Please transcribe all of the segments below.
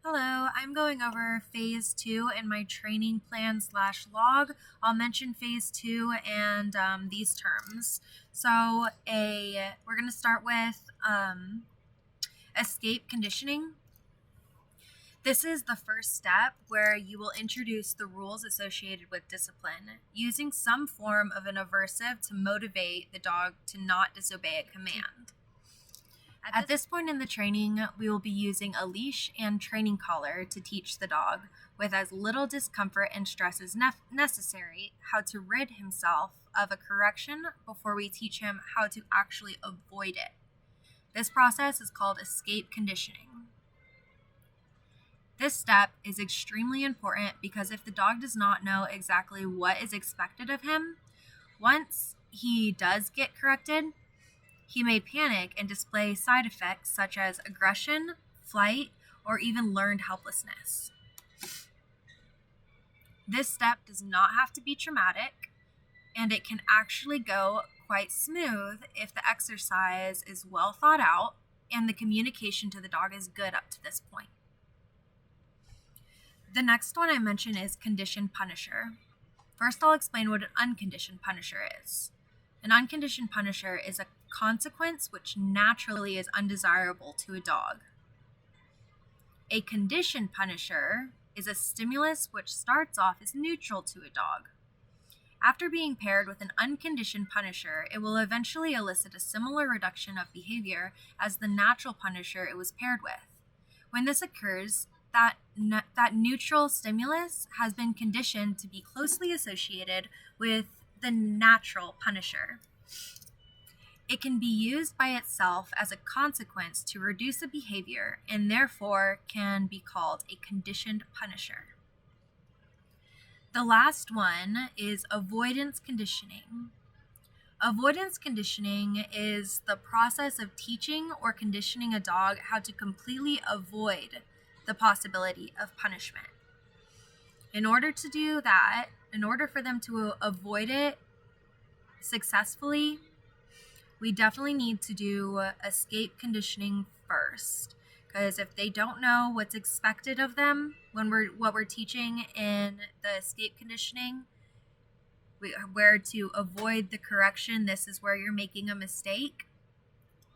Hello, I'm going over phase 2 in my training plan / log. I'll mention phase 2 and these terms. We're going to start with escape conditioning. This is the first step where you will introduce the rules associated with discipline, using some form of an aversive to motivate the dog to not disobey a command. At this point in the training, we will be using a leash and training collar to teach the dog, with as little discomfort and stress as necessary, how to rid himself of a correction before we teach him how to actually avoid it. This process is called escape conditioning. This step is extremely important because if the dog does not know exactly what is expected of him, once he does get corrected, he may panic and display side effects such as aggression, flight, or even learned helplessness. This step does not have to be traumatic, and it can actually go quite smooth if the exercise is well thought out and the communication to the dog is good up to this point. The next one I mention is conditioned punisher. First, I'll explain what an unconditioned punisher is. An unconditioned punisher is a consequence which naturally is undesirable to a dog. A conditioned punisher is a stimulus which starts off as neutral to a dog. After being paired with an unconditioned punisher, it will eventually elicit a similar reduction of behavior as the natural punisher it was paired with. When this occurs, that neutral stimulus has been conditioned to be closely associated with the natural punisher. It can be used by itself as a consequence to reduce a behavior and therefore can be called a conditioned punisher. The last one is avoidance conditioning. Avoidance conditioning is the process of teaching or conditioning a dog how to completely avoid the possibility of punishment. In order to do that, in order for them to avoid it successfully, we definitely need to do escape conditioning first. Because if they don't know what's expected of them when what we're teaching in the escape conditioning, where to avoid the correction, this is where you're making a mistake,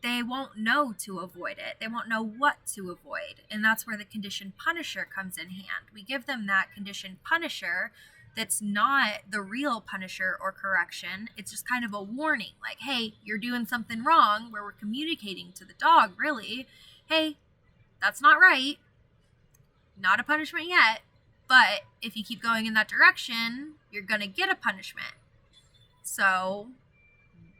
they won't know to avoid it. They won't know what to avoid. And that's where the conditioned punisher comes in hand. We give them that conditioned punisher that's not the real punisher or correction. It's just kind of a warning, like, hey, you're doing something wrong, where we're communicating to the dog, really, hey, that's not right. Not a punishment yet, but if you keep going in that direction, you're going to get a punishment. So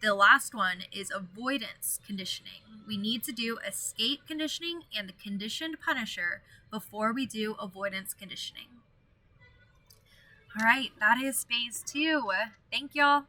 the last one is avoidance conditioning. We need to do escape conditioning and the conditioned punisher before we do avoidance conditioning. All right, that is phase 2. Thank y'all.